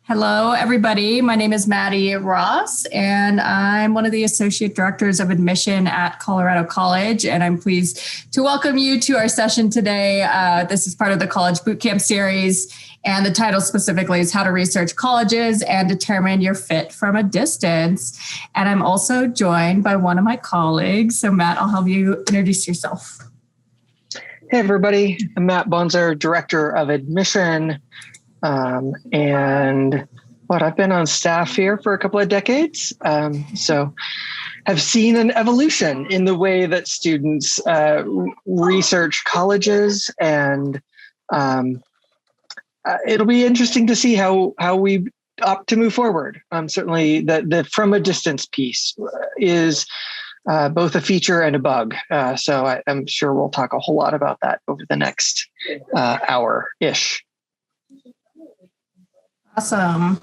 Hello, everybody. My name is Maddie Ross, and I'm one of the Associate Directors of Admission at Colorado College. And I'm pleased to welcome you to our session today. This is part of the College Bootcamp series, and the title specifically is How to Research Colleges and Determine Your Fit from a Distance. And I'm also joined by one of my colleagues. So Matt, I'll have you introduce yourself. Hey, everybody. I'm Matt Bonzer, Director of Admission. I've been on staff here for a couple of decades. So have seen an evolution in the way that students research colleges, and it'll be interesting to see how we opt to move forward. Certainly the from a distance piece is both a feature and a bug. So I'm sure we'll talk a whole lot about that over the next hour-ish. Awesome.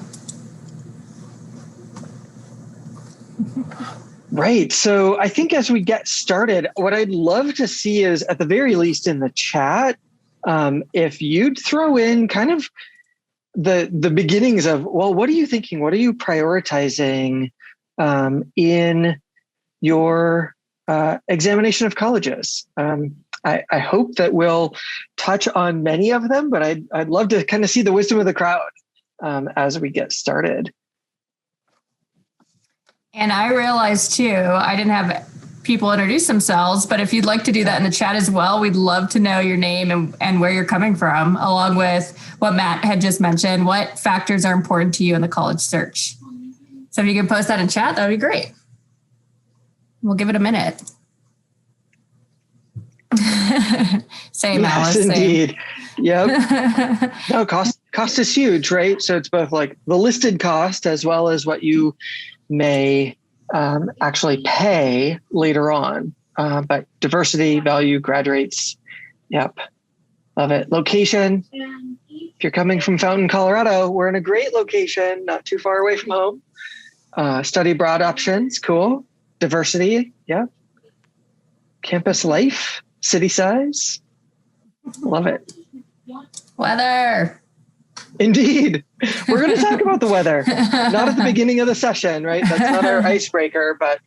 Right. So I think as we get started, what I'd love to see is, at the very least in the chat, if you'd throw in kind of the beginnings of, well, what are you thinking? What are you prioritizing in your examination of colleges? I hope that we'll touch on many of them, but I'd love to kind of see the wisdom of the crowd as we get started. And I realized too, I didn't have people introduce themselves, but if you'd like to do that in the chat as well, we'd love to know your name and where you're coming from, along with what Matt had just mentioned. What factors are important to you in the college search? So if you can post that in chat, that'd be great. We'll give it a minute. Same, yes, Alice. Indeed. Same. Yep. No, cost is huge, right? So it's both like the listed cost as well as what you may actually pay later on. But diversity, value, grad rates. Yep. Love it. Location. If you're coming from Fountain, Colorado, we're in a great location, not too far away from home. Study abroad options. Cool. Diversity. Yeah. Campus life. City size. Love it. Weather. Indeed. We're going to talk about the weather. Not at the beginning of the session, right? That's not our icebreaker, but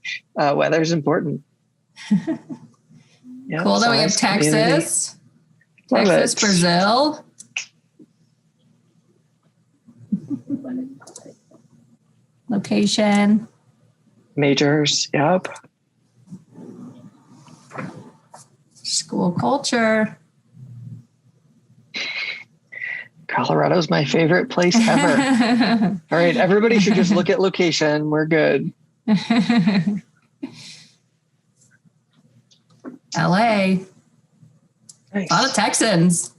weather is important. Yeah, cool that we have Texas. Texas, Brazil. Location. Majors. Yep. School culture. Colorado's my favorite place ever. All right, everybody should just look at location. We're good. LA. Nice. A lot of Texans.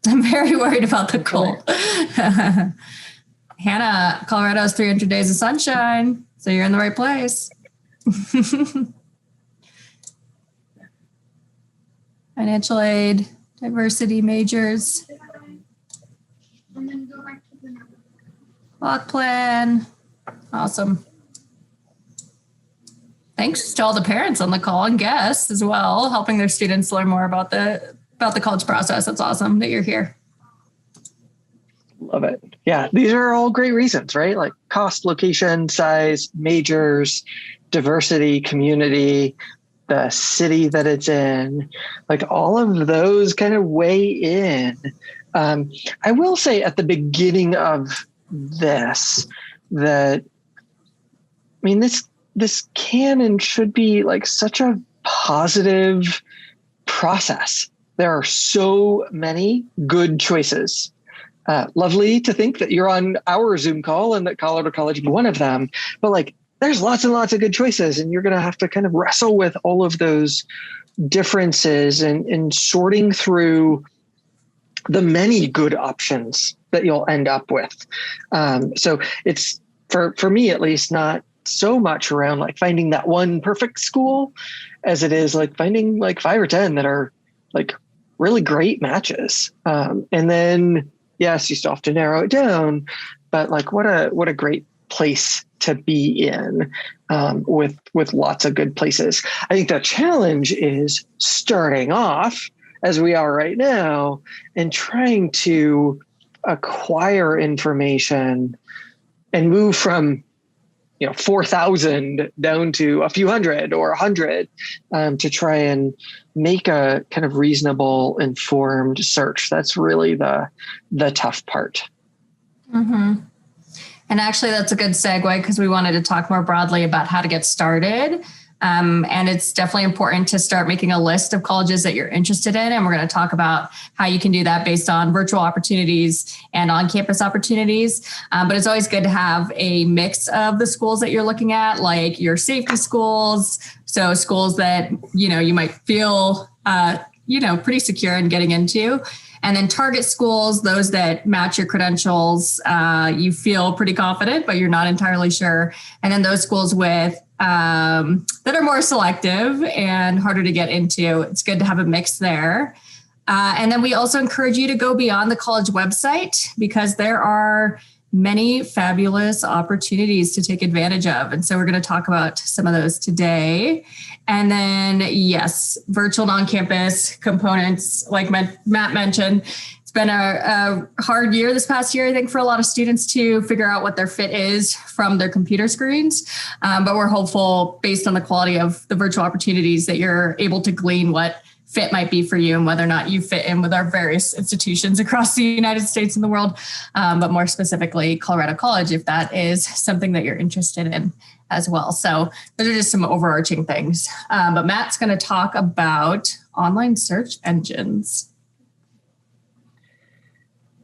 I'm very worried about the cold. Hannah, Colorado's 300 days of sunshine, so you're in the right place. Financial aid, diversity majors, block plan. Awesome. Thanks to all the parents on the call and guests as well, helping their students learn more about the college process. That's awesome that you're here. Love it. Yeah, these are all great reasons, right? Like cost, location, size, majors, diversity, community, the city that it's in, like all of those kind of weigh in. I will say at the beginning of this that, I mean, this can and should be like such a positive process. There are so many good choices. Lovely to think that you're on our Zoom call and that Colorado College is one of them, but like, there's lots and lots of good choices, and you're going to have to kind of wrestle with all of those differences and sorting through the many good options that you'll end up with. So it's, for me at least, not so much around like finding that one perfect school as it is like finding like 5 or 10 that are like really great matches. And then, yes, you still have to narrow it down, but like what a great place to be in, with lots of good places. I think the challenge is starting off as we are right now and trying to acquire information and move from 4,000 down to a few hundred or 100 to try and make a kind of reasonable, informed search. That's really the tough part. Mm-hmm. And actually, that's a good segue because we wanted to talk more broadly about how to get started. And it's definitely important to start making a list of colleges that you're interested in. And we're going to talk about how you can do that based on virtual opportunities and on-campus opportunities. But it's always good to have a mix of the schools that you're looking at, like your safety schools. So schools that, you might feel, pretty secure in getting into. And then target schools, those that match your credentials, you feel pretty confident, but you're not entirely sure. And then those schools with that are more selective and harder to get into. It's good to have a mix there. And then we also encourage you to go beyond the college website because there are many fabulous opportunities to take advantage of. And so we're going to talk about some of those today. And then, yes, virtual and on-campus components, like Matt mentioned. It's been a hard year this past year, I think, for a lot of students to figure out what their fit is from their computer screens. But we're hopeful, based on the quality of the virtual opportunities, that you're able to glean what fit might be for you and whether or not you fit in with our various institutions across the United States and the world, but more specifically Colorado College, if that is something that you're interested in as well. So those are just some overarching things. But Matt's going to talk about online search engines.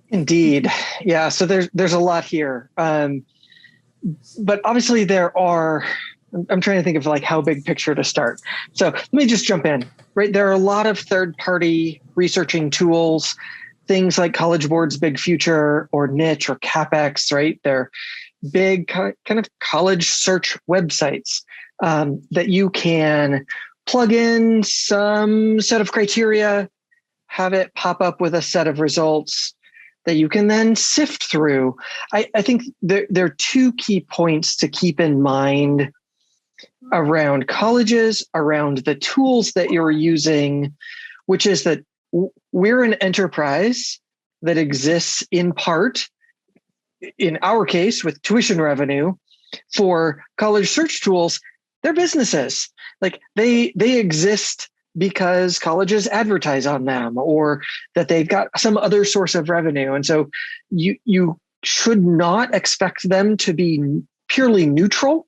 Indeed. Yeah. So there's a lot here. But obviously I'm trying to think of how big picture to start. So let me just jump in, right? There are a lot of third-party researching tools, things like College Board's Big Future or Niche or CapEx, right? They're big kind of college search websites that you can plug in some set of criteria, have it pop up with a set of results that you can then sift through. I think there are two key points to keep in mind around colleges, around the tools that you're using, which is that we're an enterprise that exists in part, in our case, with tuition revenue. For college search tools, they're businesses. They exist because colleges advertise on them or that they've got some other source of revenue. And so you should not expect them to be purely neutral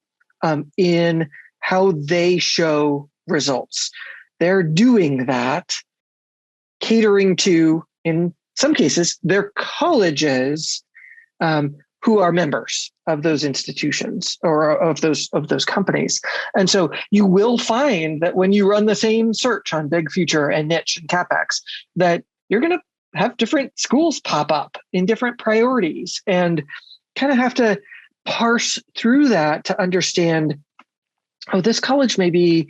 in how they show results. They're doing that, catering to, in some cases, their colleges who are members of those institutions or of those companies. And so you will find that when you run the same search on Big Future and Niche and CapEx, that you're going to have different schools pop up in different priorities and kind of have to parse through that to understand, this college may be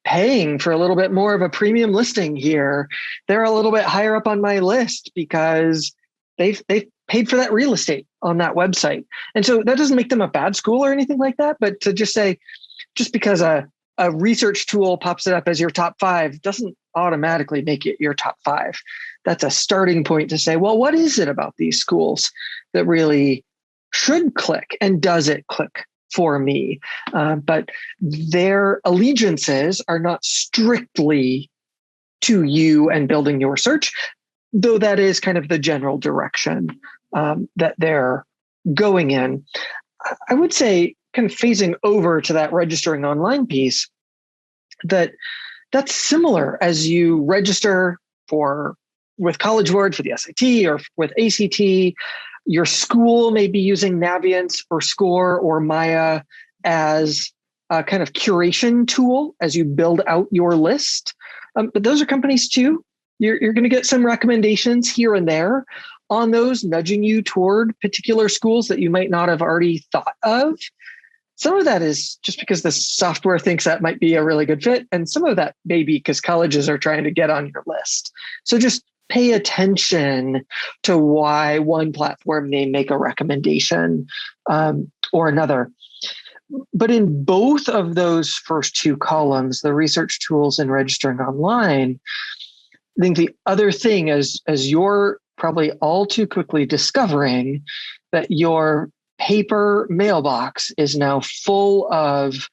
paying for a little bit more of a premium listing here. They're a little bit higher up on my list because they've paid for that real estate on that website. And so that doesn't make them a bad school or anything like that. But to just say, just because a research tool pops it up as your top 5 doesn't automatically make it your top 5. That's a starting point to say, well, what is it about these schools that really should click, and does it click for me? But their allegiances are not strictly to you and building your search, though that is kind of the general direction that they're going in. I would say, kind of phasing over to that registering online piece, that's similar as you register with College Board for the SAT or with ACT. Your school may be using Navient or Score or Maya as a kind of curation tool as you build out your list. But those are companies too. You're going to get some recommendations here and there on those, nudging you toward particular schools that you might not have already thought of. Some of that is just because the software thinks that might be a really good fit. And some of that may be because colleges are trying to get on your list. So just pay attention to why one platform may make a recommendation or another. But in both of those first two columns, the research tools and registering online, I think the other thing as you're probably all too quickly discovering that your paper mailbox is now full of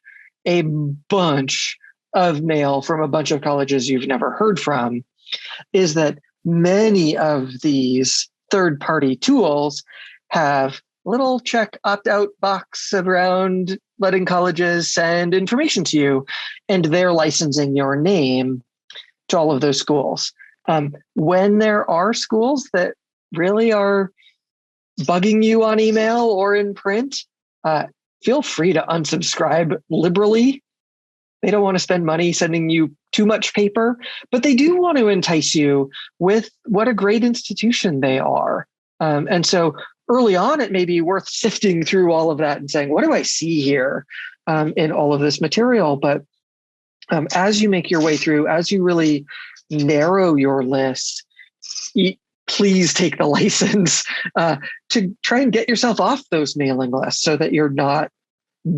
a bunch of mail from a bunch of colleges you've never heard from, is that many of these third-party tools have little check opt-out box around letting colleges send information to you, and they're licensing your name to all of those schools. When there are schools that really are bugging you on email or in print, feel free to unsubscribe liberally. They don't want to spend money sending you too much paper, but they do want to entice you with what a great institution they are. And so early on, it may be worth sifting through all of that and saying, what do I see here in all of this material? But as you make your way through, as you really narrow your list, please take the license to try and get yourself off those mailing lists so that you're not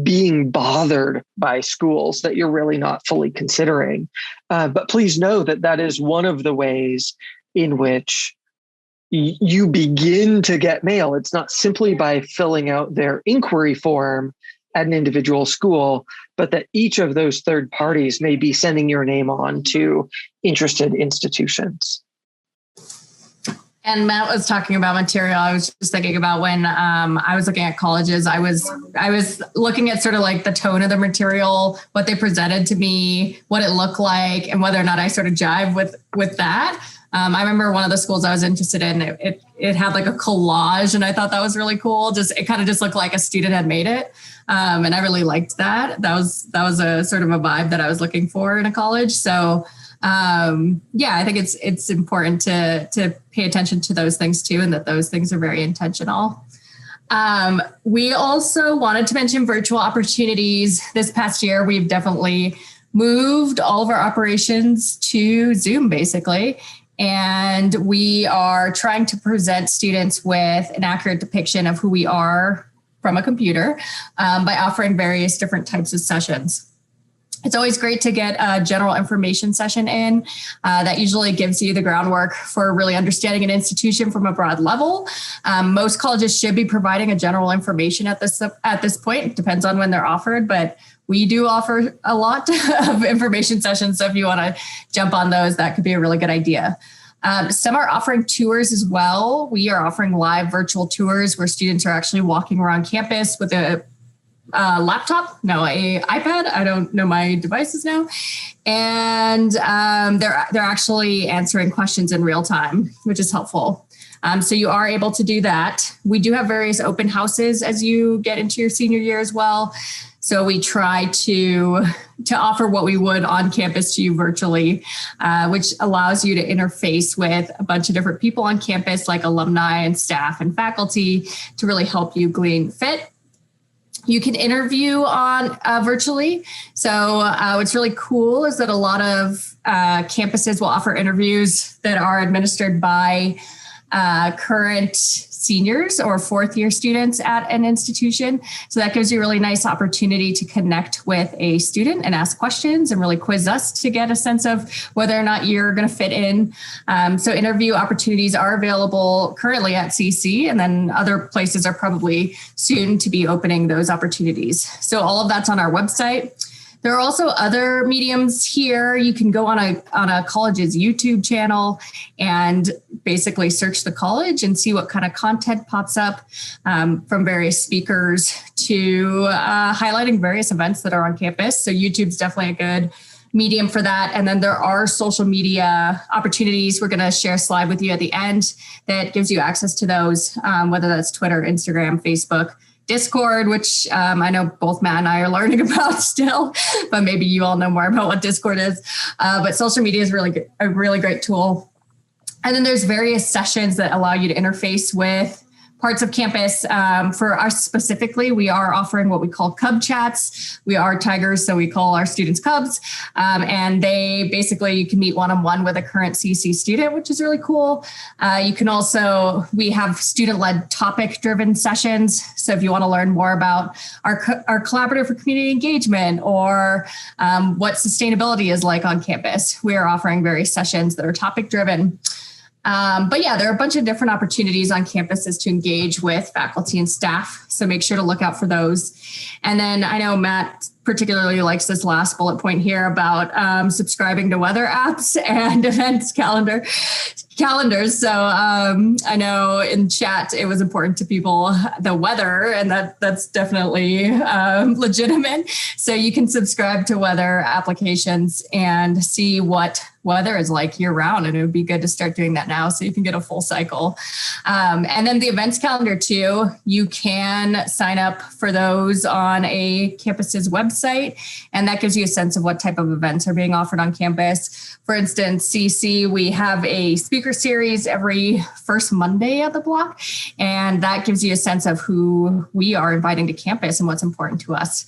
being bothered by schools that you're really not fully considering. But please know that that is one of the ways in which you begin to get mail. It's not simply by filling out their inquiry form at an individual school, but that each of those third parties may be sending your name on to interested institutions. And Matt was talking about material. I was just thinking about when I was looking at colleges, I was looking at sort of like the tone of the material, what they presented to me, what it looked like, and whether or not I sort of jive with that. I remember one of the schools I was interested in, it had like a collage, and I thought that was really cool. It kind of just looked like a student had made it. And I really liked that. That was a sort of a vibe that I was looking for in a college. So I think it's important to pay attention to those things too, and that those things are very intentional. We also wanted to mention virtual opportunities. This past year, we've definitely moved all of our operations to Zoom, basically. And we are trying to present students with an accurate depiction of who we are from a computer by offering various different types of sessions. It's always great to get a general information session in that usually gives you the groundwork for really understanding an institution from a broad level. Most colleges should be providing a general information at this point. It depends on when they're offered, but we do offer a lot of information sessions. So if you want to jump on those, that could be a really good idea. Some are offering tours as well. We are offering live virtual tours where students are actually walking around campus with a iPad. I don't know my devices now. And they're actually answering questions in real time, which is helpful. So you are able to do that. We do have various open houses as you get into your senior year as well. So we try to offer what we would on campus to you virtually, which allows you to interface with a bunch of different people on campus, like alumni and staff and faculty, to really help you glean fit. You can interview on virtually. So what's really cool is that a lot of campuses will offer interviews that are administered by current seniors or fourth year students at an institution. So that gives you a really nice opportunity to connect with a student and ask questions and really quiz us to get a sense of whether or not you're going to fit in. So interview opportunities are available currently at CC, and then other places are probably soon to be opening those opportunities. So all of that's on our website. There are also other mediums here. You can go on a college's YouTube channel and basically search the college and see what kind of content pops up from various speakers to highlighting various events that are on campus. So YouTube's definitely a good medium for that. And then there are social media opportunities. We're going to share a slide with you at the end that gives you access to those, whether that's Twitter, Instagram, Facebook, Discord, which I know both Matt and I are learning about still, but maybe you all know more about what Discord is. But social media is a really great tool. And then there's various sessions that allow you to interface with parts of campus. For us specifically, we are offering what we call Cub Chats. We are Tigers, so we call our students Cubs. And they basically, you can meet one-on-one with a current CC student, which is really cool. You can also, we have student-led topic-driven sessions. So if you want to learn more about our collaborative for community engagement or what sustainability is like on campus, we are offering various sessions that are topic-driven. But yeah, there are a bunch of different opportunities on campuses to engage with faculty and staff. So make sure to look out for those. And then I know Matt particularly likes this last bullet point here about subscribing to weather apps and events calendars. So I know in chat, it was important to people, the weather, and that's definitely legitimate. So you can subscribe to weather applications and see what weather is like year round. And it would be good to start doing that now so you can get a full cycle. And then the events calendar too, you can sign up for those on a campus's website. And that gives you a sense of what type of events are being offered on campus. For instance, CC, we have a speaker series every first Monday of the block. And that gives you a sense of who we are inviting to campus and what's important to us.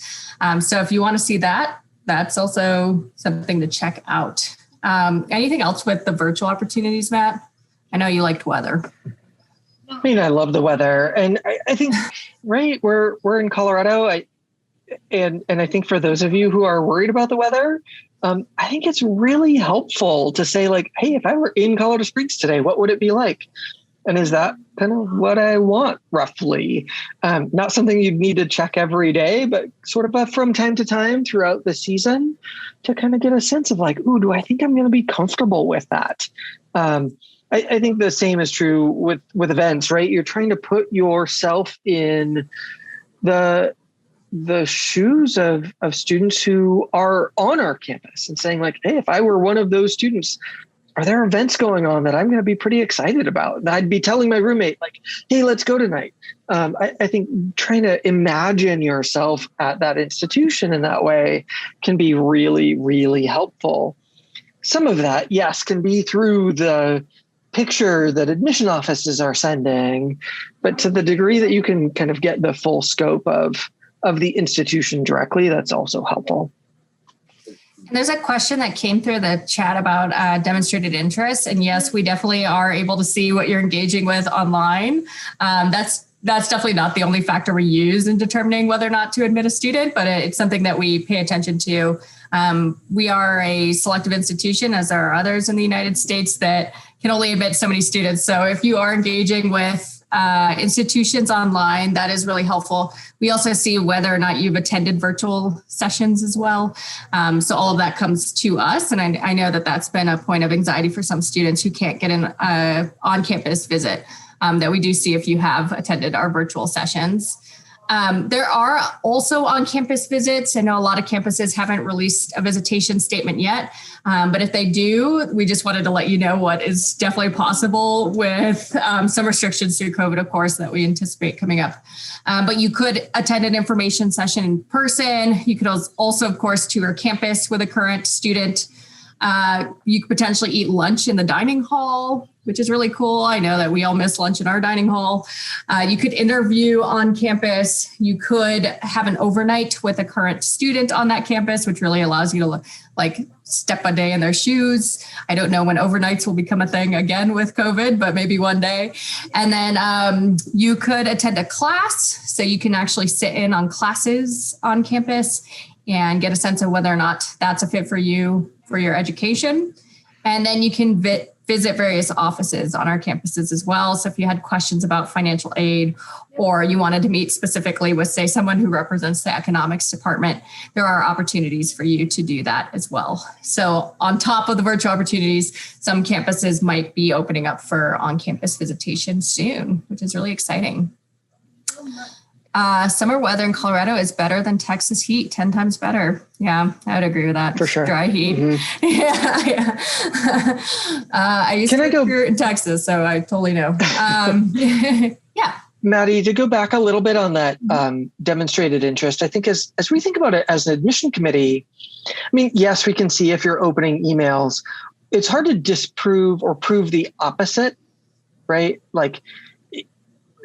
So if you want to see that, that's also something to check out. Anything else with the virtual opportunities, Matt? I know you liked weather. I mean, I love the weather. And I think, right, we're in Colorado. And I think for those of you who are worried about the weather, I think it's really helpful to say like, hey, if I were in Colorado Springs today, what would it be like? And is that kind of what I want, roughly? Not something you'd need to check every day, but sort of from time to time throughout the season to kind of get a sense of like, ooh, do I think I'm going to be comfortable with that? I think the same is true with events, right? You're trying to put yourself in the shoes of students who are on our campus and saying like, hey, if I were one of those students, are there events going on that I'm going to be pretty excited about? And I'd be telling my roommate like, hey, let's go tonight. I think trying to imagine yourself at that institution in that way can be really, really helpful. Some of that, yes, can be through the picture that admission offices are sending, but to the degree that you can kind of get the full scope of the institution directly, that's also helpful. And there's a question that came through the chat about demonstrated interest. And yes, we definitely are able to see what you're engaging with online. That's definitely not the only factor we use in determining whether or not to admit a student, but it's something that we pay attention to. We are a selective institution, as are others in the United States, that can only admit so many students. So if you are engaging with institutions online, that is really helpful. We also see whether or not you've attended virtual sessions as well. So all of that comes to us. And I know that that's been a point of anxiety for some students who can't get an on-campus visit that we do see if you have attended our virtual sessions. There are also on-campus visits. I know a lot of campuses haven't released a visitation statement yet, but if they do, we just wanted to let you know what is definitely possible with some restrictions through COVID, of course, that we anticipate coming up. But you could attend an information session in person. You could also, of course, tour campus with a current student. You could potentially eat lunch in the dining hall, which is really cool. I know that we all miss lunch in our dining hall. You could interview on campus. You could have an overnight with a current student on that campus, which really allows you to like step a day in their shoes. I don't know when overnights will become a thing again with COVID, but maybe one day. And then you could attend a class. So you can actually sit in on classes on campus and get a sense of whether or not that's a fit for you for your education. And then you can visit various offices on our campuses as well. So if you had questions about financial aid, or you wanted to meet specifically with, say, someone who represents the economics department, there are opportunities for you to do that as well. So on top of the virtual opportunities, some campuses might be opening up for on-campus visitation soon, which is really exciting. Summer weather in Colorado is better than Texas heat, 10 times better. Yeah, I would agree with that. For sure. Dry heat. Mm-hmm. Yeah. I used to recruit in Texas, so I totally know. Yeah. Maddie, to go back a little bit on that demonstrated interest, I think as we think about it as an admission committee, I mean, yes, we can see if you're opening emails. It's hard to disprove or prove the opposite, right? Like,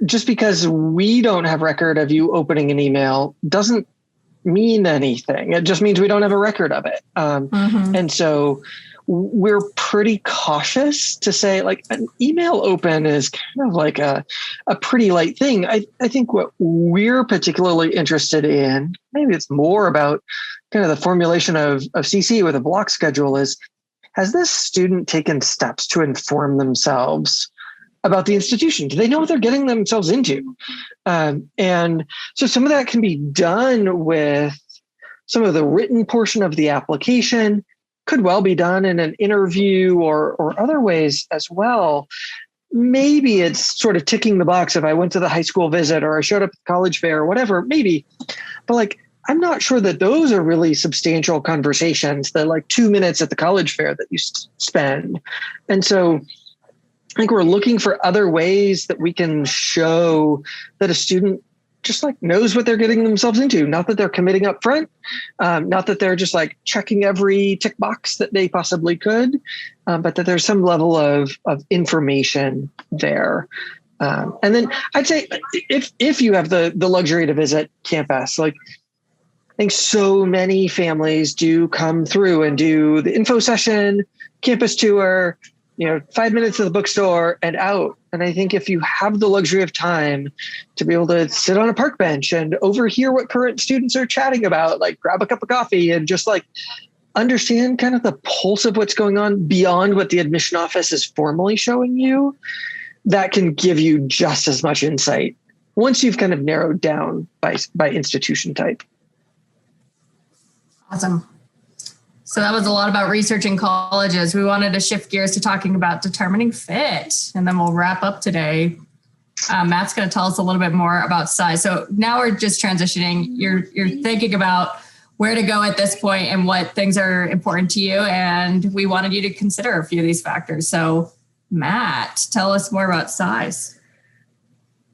just because we don't have record of you opening an email doesn't mean anything. It just means we don't have a record of it. And so we're pretty cautious to say like an email open is kind of like a pretty light thing. I think what we're particularly interested in, maybe it's more about kind of the formulation of CC with a block schedule, is has this student taken steps to inform themselves about the institution? Do they know what they're getting themselves into? And so some of that can be done with some of the written portion of the application, could well be done in an interview or other ways as well. Maybe it's sort of ticking the box if I went to the high school visit or I showed up at the college fair or whatever, maybe. But like, I'm not sure that those are really substantial conversations, the like 2 minutes at the college fair that you spend. And so I think we're looking for other ways that we can show that a student just like knows what they're getting themselves into. Not that they're committing up front, not that they're just like checking every tick box that they possibly could, but that there's some level of information there. And then I'd say if you have the luxury to visit campus, like I think so many families do come through and do the info session, campus tour, 5 minutes to the bookstore and out. And I think if you have the luxury of time to be able to sit on a park bench and overhear what current students are chatting about, like grab a cup of coffee and just like understand kind of the pulse of what's going on beyond what the admission office is formally showing you, that can give you just as much insight once you've kind of narrowed down by institution type. Awesome. So that was a lot about researching colleges. We wanted to shift gears to talking about determining fit, and then we'll wrap up today. Matt's going to tell us a little bit more about size. So now we're just transitioning. You're thinking about where to go at this point and what things are important to you, and we wanted you to consider a few of these factors. So Matt, tell us more about size.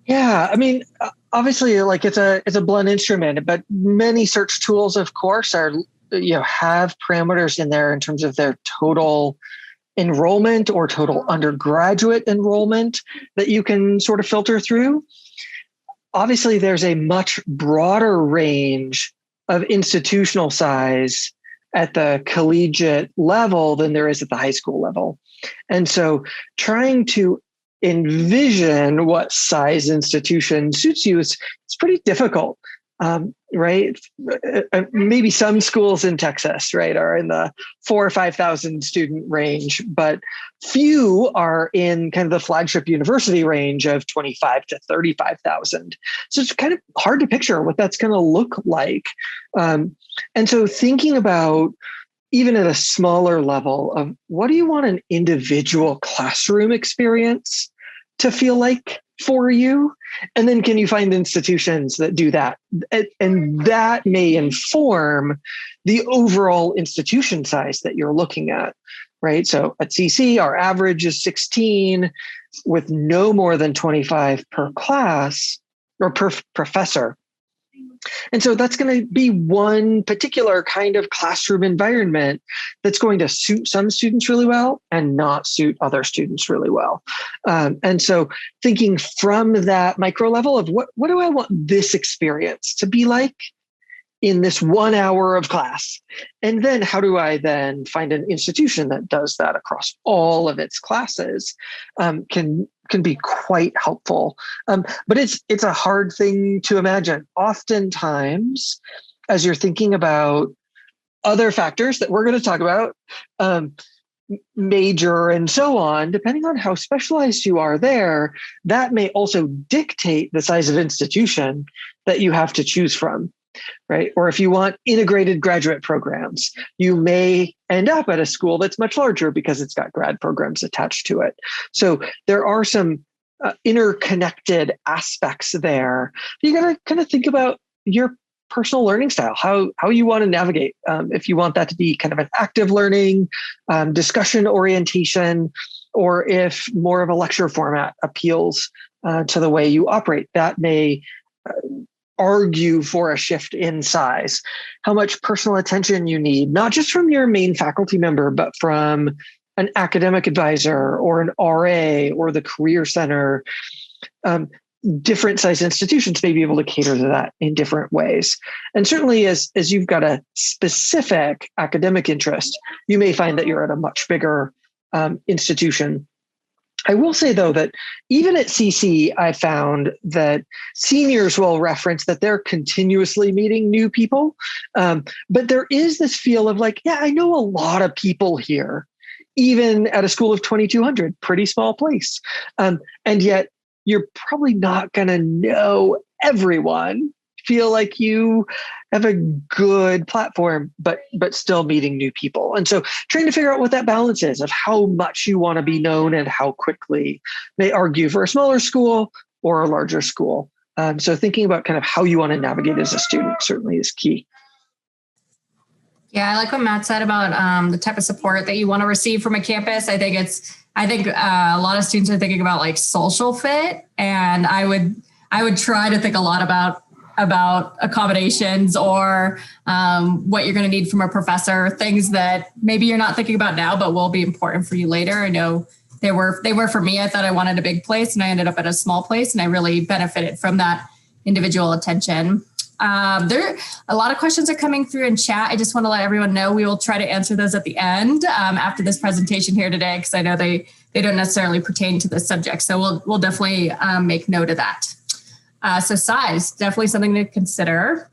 Yeah, I mean, obviously, like it's a blunt instrument, but many search tools, of course, have parameters in there in terms of their total enrollment or total undergraduate enrollment that you can sort of filter through. Obviously, there's a much broader range of institutional size at the collegiate level than there is at the high school level. And so trying to envision what size institution suits you is pretty difficult. Right? Maybe some schools in Texas, right, are in the 4,000 or 5,000 student range, but few are in kind of the flagship university range of 25 to 35,000. So it's kind of hard to picture what that's going to look like. And so thinking about even at a smaller level of what do you want an individual classroom experience to feel like for you? And then can you find institutions that do that? And that may inform the overall institution size that you're looking at, right? So at CC, our average is 16 with no more than 25 per class or per professor. And so that's going to be one particular kind of classroom environment that's going to suit some students really well and not suit other students really well. And so thinking from that micro level of what do I want this experience to be like in this 1 hour of class? And then how do I then find an institution that does that across all of its classes can be quite helpful. But it's a hard thing to imagine. Oftentimes, as you're thinking about other factors that we're going to talk about, major and so on, depending on how specialized you are there, that may also dictate the size of institution that you have to choose from. Right? Or if you want integrated graduate programs, you may end up at a school that's much larger because it's got grad programs attached to it. So there are some interconnected aspects there. You got to kind of think about your personal learning style, how you want to navigate. If you want that to be kind of an active learning, discussion orientation, or if more of a lecture format appeals to the way you operate, that may argue for a shift in size. How much personal attention you need, not just from your main faculty member, but from an academic advisor or an RA or the career center. Different size institutions may be able to cater to that in different ways. And certainly as you've got a specific academic interest, you may find that you're at a much bigger institution. I will say, though, that even at CC, I found that seniors will reference that they're continuously meeting new people. But there is this feel of like, yeah, I know a lot of people here. even at a school of 2,200, pretty small place. And yet you're probably not going to know everyone, feel like you have a good platform, but still meeting new people. And so trying to figure out what that balance is of how much you want to be known and how quickly may argue for a smaller school or a larger school. So thinking about kind of how you want to navigate as a student certainly is key. Yeah, I like what Matt said about the type of support that you want to receive from a campus. I think a lot of students are thinking about like social fit, and I would try to think a lot about accommodations or what you're going to need from a professor, things that maybe you're not thinking about now, but will be important for you later. I know they were for me. I thought I wanted a big place and I ended up at a small place, and I really benefited from that individual attention. There a lot of questions are coming through in chat. I just want to let everyone know we will try to answer those at the end after this presentation here today, because I know they don't necessarily pertain to this subject. So we'll definitely make note of that. So size, definitely something to consider.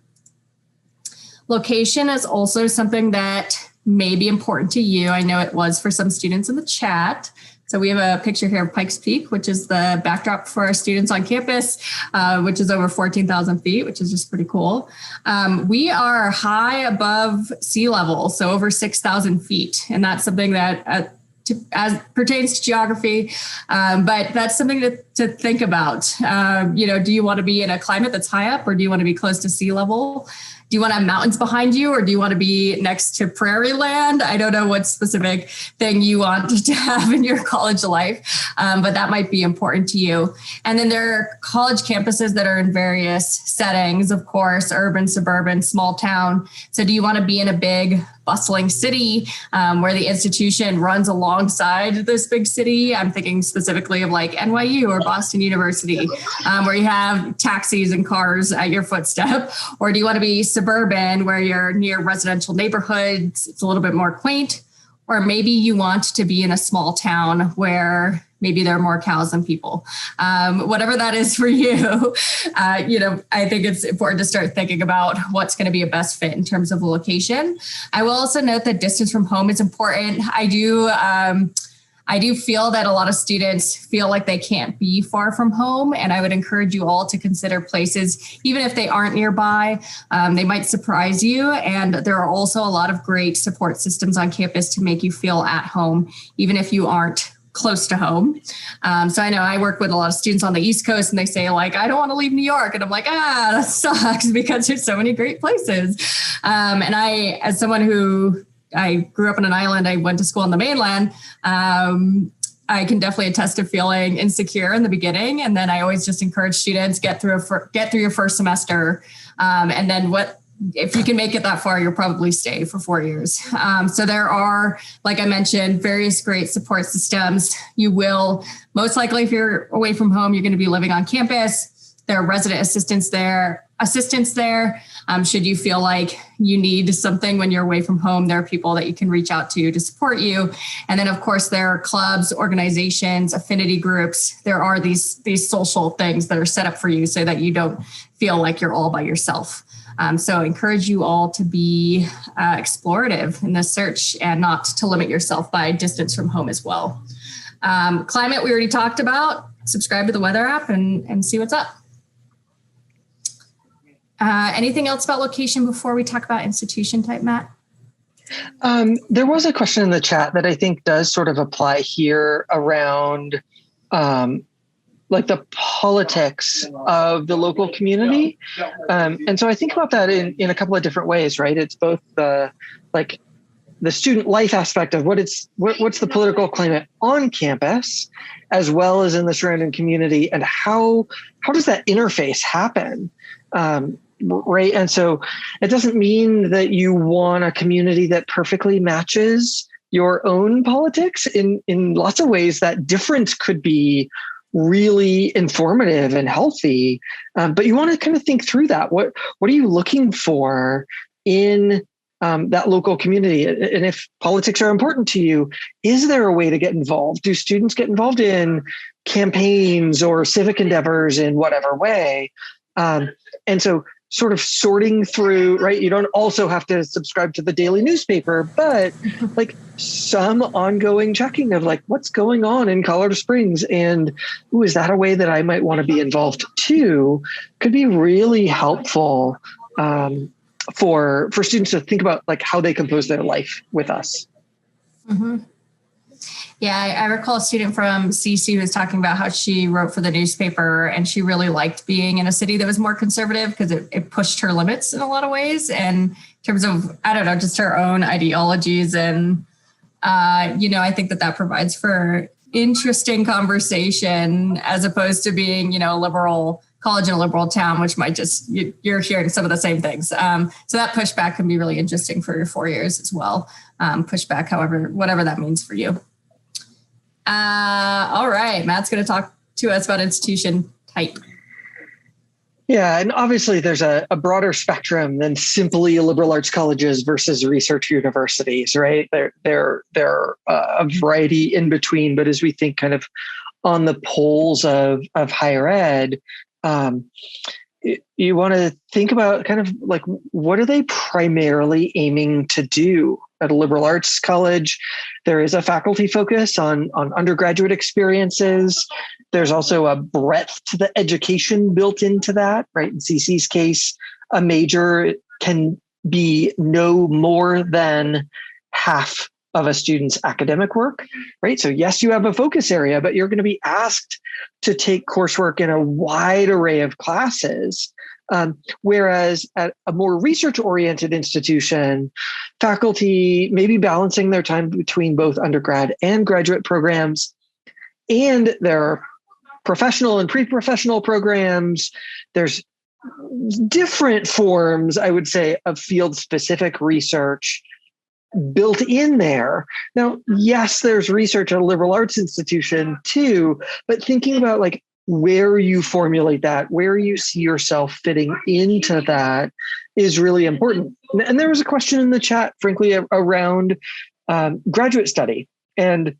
Location is also something that may be important to you. I know it was for some students in the chat. So we have a picture here of Pikes Peak, which is the backdrop for our students on campus, which is over 14,000 feet, which is just pretty cool. We are high above sea level, so over 6,000 feet. And that's something that as pertains to geography, but that's something to think about. Do you want to be in a climate that's high up, or do you want to be close to sea level? Do you want to have mountains behind you, or do you want to be next to prairie land? I don't know what specific thing you want to have in your college life, but that might be important to you. And then there are college campuses that are in various settings, of course, urban, suburban, small town. So do you want to be in a big, bustling city where the institution runs alongside this big city? I'm thinking specifically of like NYU or Boston University, where you have taxis and cars at your footstep. Or do you want to be suburban where you're near residential neighborhoods? It's a little bit more quaint. Or maybe you want to be in a small town where maybe there are more cows than people. Whatever that is for you, I think it's important to start thinking about what's going to be a best fit in terms of the location. I will also note that distance from home is important. I do feel that a lot of students feel like they can't be far from home, and I would encourage you all to consider places, even if they aren't nearby. They might surprise you, and there are also a lot of great support systems on campus to make you feel at home, even if you aren't close to home. So I know I work with a lot of students on the East Coast, and they say like, I don't want to leave New York. And I'm like, that sucks, because there's so many great places. And as someone who I grew up on an island, I went to school on the mainland. I can definitely attest to feeling insecure in the beginning. And then I always just encourage students, get through your first semester. And then if you can make it that far, you'll probably stay for 4 years. So there are, like I mentioned, various great support systems. You will most likely, if you're away from home, you're going to be living on campus. There are resident assistants there. Should you feel like you need something when you're away from home, there are people that you can reach out to support you. And then, of course, there are clubs, organizations, affinity groups. There are these social things that are set up for you so that you don't feel like you're all by yourself. So I encourage you all to be explorative in this search and not to limit yourself by distance from home as well. Climate, we already talked about. Subscribe to the weather app and see what's up. Anything else about location before we talk about institution type, Matt? There was a question in the chat that I think does sort of apply here around like the politics of the local community. And so I think about that in a couple of different ways, right? It's both the student life aspect of what's the political climate on campus, as well as in the surrounding community, and how does that interface happen? Right. And so it doesn't mean that you want a community that perfectly matches your own politics. In lots of ways, that difference could be really informative and healthy. But you want to kind of think through that. What are you looking for in that local community? And if politics are important to you, is there a way to get involved? Do students get involved in campaigns or civic endeavors in whatever way? And so sort of sorting through, right? You don't also have to subscribe to the daily newspaper, but like some ongoing checking of like what's going on in Colorado Springs, and is that a way that I might want to be involved too, could be really helpful for students to think about like how they compose their life with us. Mm-hmm. Yeah, I recall a student from CC who was talking about how she wrote for the newspaper and she really liked being in a city that was more conservative because it pushed her limits in a lot of ways. And in terms of, I don't know, just her own ideologies. And, I think that provides for interesting conversation as opposed to being, a liberal college in a liberal town, which might just, you're hearing some of the same things. So that pushback can be really interesting for your 4 years as well. Pushback, however, whatever that means for you. All right, Matt's going to talk to us about institution type. Yeah, and obviously there's a broader spectrum than simply liberal arts colleges versus research universities, right? There are a variety in between, but as we think kind of on the poles of higher ed, you want to think about kind of like what are they primarily aiming to do at a liberal arts college? There is a faculty focus on undergraduate experiences. There's also a breadth to the education built into that, right? In CC's case, a major can be no more than half of a student's academic work, right? So yes, you have a focus area, but you're going to be asked to take coursework in a wide array of classes. Whereas at a more research-oriented institution, faculty may be balancing their time between both undergrad and graduate programs, and there are professional and pre-professional programs. There's different forms, I would say, of field-specific research built in there. Now, yes, there's research at a liberal arts institution too, but thinking about like where you formulate that, where you see yourself fitting into that is really important. And there was a question in the chat, frankly, around graduate study. And,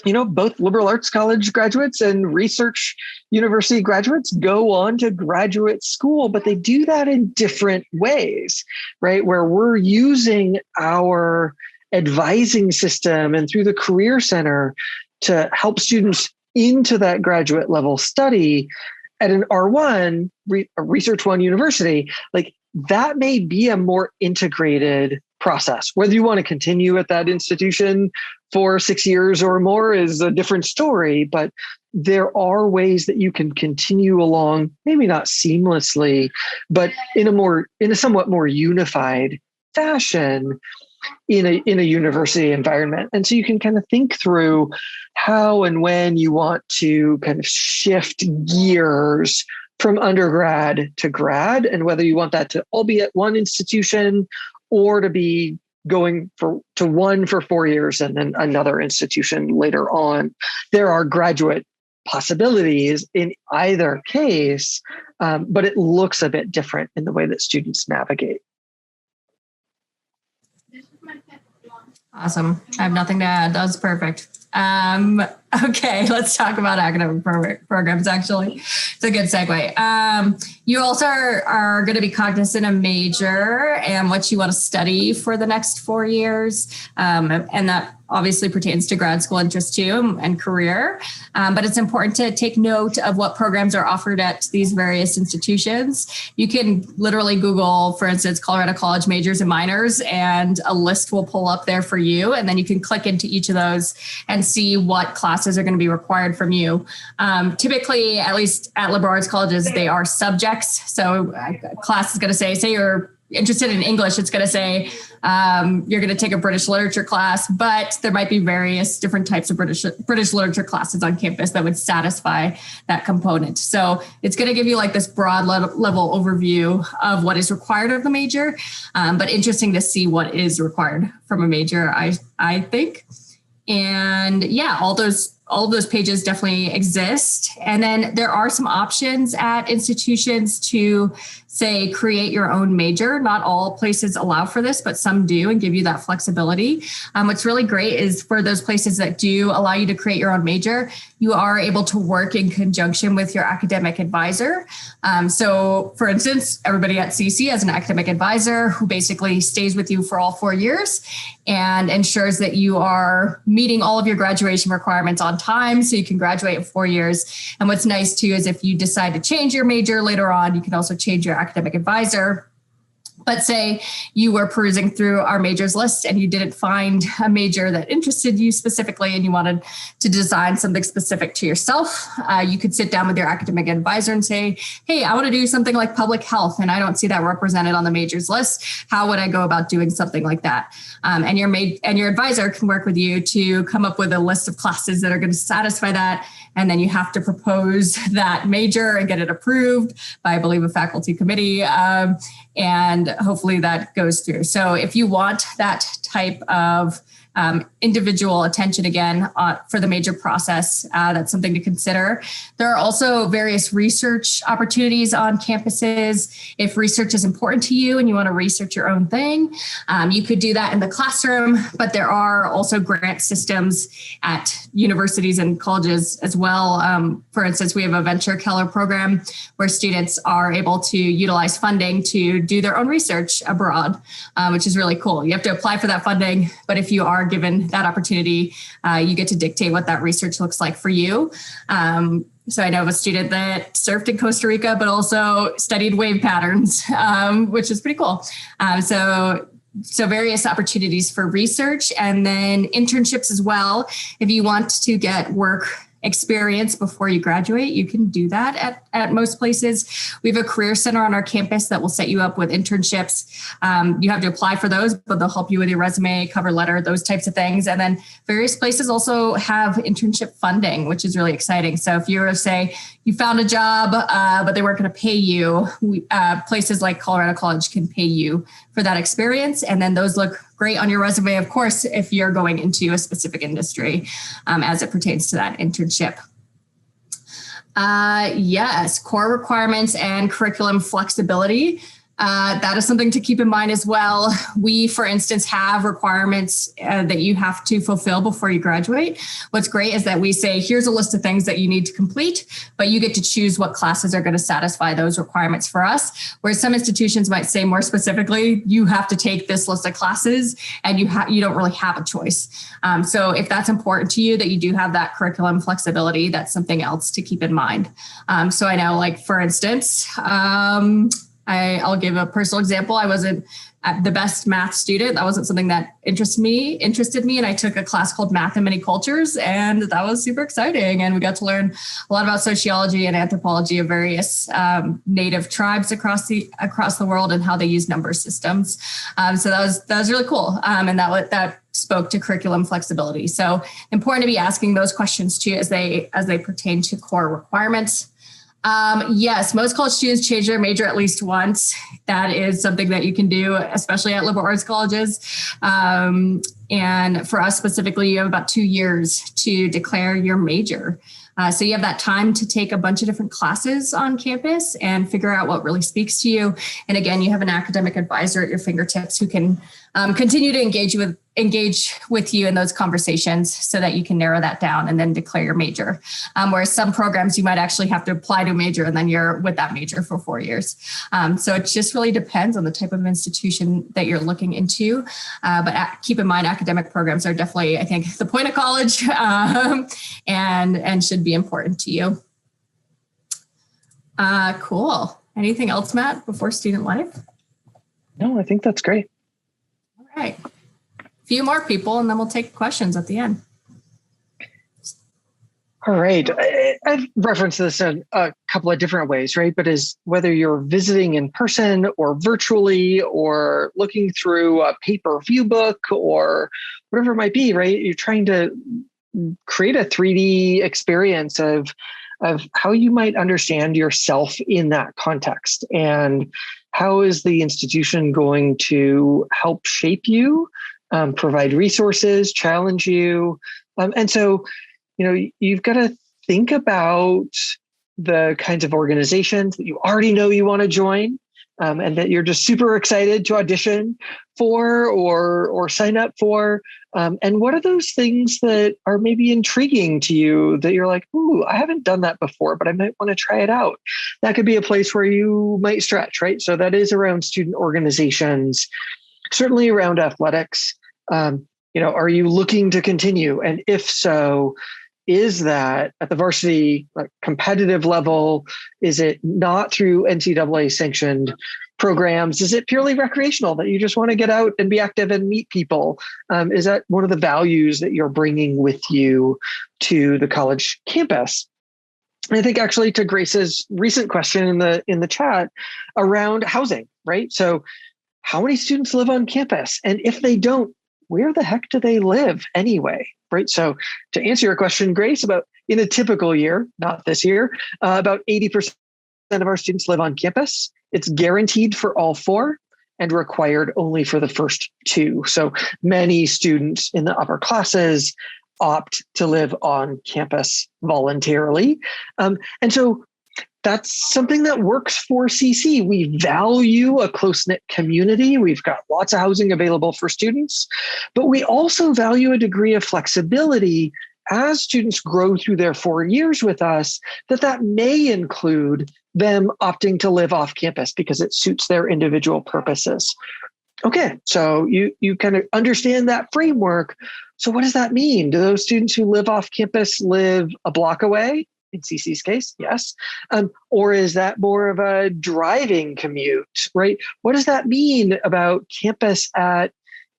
both liberal arts college graduates and research university graduates go on to graduate school, but they do that in different ways, right? Where we're using our advising system and through the Career Center to help students into that graduate level study at an R1, a Research One university, like that may be a more integrated process. Whether you want to continue at that institution for 6 years or more is a different story, but there are ways that you can continue along, maybe not seamlessly, but in a somewhat more unified fashion in a university environment. And so you can kind of think through how and when you want to kind of shift gears from undergrad to grad, and whether you want that to all be at one institution or to be going to one for 4 years and then another institution later on. There are graduate possibilities in either case, but it looks a bit different in the way that students navigate. Awesome. I have nothing to add. That was perfect. Okay, let's talk about academic programs, actually. It's a good segue. You also are going to be cognizant of major and what you want to study for the next 4 years. And that obviously pertains to grad school interest too and career. But it's important to take note of what programs are offered at these various institutions. You can literally Google, for instance, Colorado College majors and minors, and a list will pull up there for you. And then you can click into each of those and see what classes are going to be required from you. Typically, at least at liberal arts colleges, they are subjects. So a class is going to say you're interested in English, it's going to say you're going to take a British literature class, but there might be various different types of British literature classes on campus that would satisfy that component. So it's going to give you like this broad level overview of what is required of the major, but interesting to see what is required from a major, I think. And yeah, all of those pages definitely exist. And then there are some options at institutions to say, create your own major. Not all places allow for this, but some do and give you that flexibility. What's really great is for those places that do allow you to create your own major, you are able to work in conjunction with your academic advisor. So for instance, everybody at CC has an academic advisor who basically stays with you for all 4 years and ensures that you are meeting all of your graduation requirements on time so you can graduate in 4 years. And what's nice too is if you decide to change your major later on, you can also change your academic advisor. But say you were perusing through our majors list and you didn't find a major that interested you specifically and you wanted to design something specific to yourself, you could sit down with your academic advisor and say, hey, I want to do something like public health and I don't see that represented on the majors list. How would I go about doing something like that? And your advisor can work with you to come up with a list of classes that are going to satisfy that. And then you have to propose that major and get it approved by, I believe, a faculty committee. And hopefully that goes through. So if you want that type of individual attention again for the major process, that's something to consider. There are also various research opportunities on campuses. If research is important to you and you want to research your own thing, you could do that in the classroom, but there are also grant systems at universities and colleges as well. For instance, we have a Venture Keller program where students are able to utilize funding to do their own research abroad, which is really cool. You have to apply for that funding, but if you are given that opportunity, you get to dictate what that research looks like for you. So I know of a student that surfed in Costa Rica, but also studied wave patterns, which is pretty cool. So various opportunities for research and then internships as well. If you want to get work experience before you graduate, you can do that at most places. We have a career center on our campus that will set you up with internships. You have to apply for those, but they'll help you with your resume, cover letter, those types of things. And then various places also have internship funding, which is really exciting. So if you're, say, you found a job, but they weren't going to pay you, places like Colorado College can pay you for that experience. And then those look great on your resume, of course, if you're going into a specific industry as it pertains to that internship. Yes, core requirements and curriculum flexibility. That is something to keep in mind as well. We, for instance, have requirements that you have to fulfill before you graduate. What's great is that we say, here's a list of things that you need to complete, but you get to choose what classes are going to satisfy those requirements for us. Whereas some institutions might say more specifically, you have to take this list of classes and you don't really have a choice. So if that's important to you, that you do have that curriculum flexibility, that's something else to keep in mind. So I know, like, for instance, I'll give a personal example. I wasn't the best math student. That wasn't something that interested me. And I took a class called Math and Many Cultures, and that was super exciting. And we got to learn a lot about sociology and anthropology of various native tribes across the world and how they use number systems. So that was really cool. And that spoke to curriculum flexibility. So important to be asking those questions too as they pertain to core requirements. Yes, most college students change their major at least once. That is something that you can do, especially at liberal arts colleges. And for us specifically, you have about 2 years to declare your major. So you have that time to take a bunch of different classes on campus and figure out what really speaks to you. And again, you have an academic advisor at your fingertips who can continue to engage with you in those conversations so that you can narrow that down and then declare your major. Whereas some programs, you might actually have to apply to a major and then you're with that major for 4 years. So it just really depends on the type of institution that you're looking into. But keep in mind, academic programs are definitely, I think, the point of college and should be important to you. Cool. Anything else, Matt, before student life? No, I think that's great. All right. A few more people, and then we'll take questions at the end. All right. I've referenced this in a couple of different ways, right? But is whether you're visiting in person or virtually or looking through a paper view book or whatever it might be, right? You're trying to create a 3D experience of how you might understand yourself in that context. And how is the institution going to help shape you, provide resources, challenge you? And so, you've got to think about the kinds of organizations that you already know you want to join, and that you're just super excited to audition for or sign up for? And what are those things that are maybe intriguing to you that you're like, ooh, I haven't done that before, but I might want to try it out? That could be a place where you might stretch, right? So that is around student organizations, certainly around athletics. Are you looking to continue? And if so, is that at the varsity competitive level? Is it not through NCAA sanctioned programs? Is it purely recreational that you just want to get out and be active and meet people? Is that one of the values that you're bringing with you to the college campus? And I think actually to Grace's recent question in the chat around housing, right? So how many students live on campus? And if they don't, where the heck do they live anyway? Right. So to answer your question, Grace, about in a typical year, not this year, about 80% of our students live on campus. It's guaranteed for all four and required only for the first two. So many students in the upper classes opt to live on campus voluntarily. And so that's something that works for CC. We value a close-knit community. We've got lots of housing available for students, but we also value a degree of flexibility as students grow through their 4 years with us, that may include them opting to live off campus because it suits their individual purposes. Okay, so you kind of understand that framework. So what does that mean? Do those students who live off campus live a block away? In CC's case, yes. Or is that more of a driving commute, right? What does that mean about campus at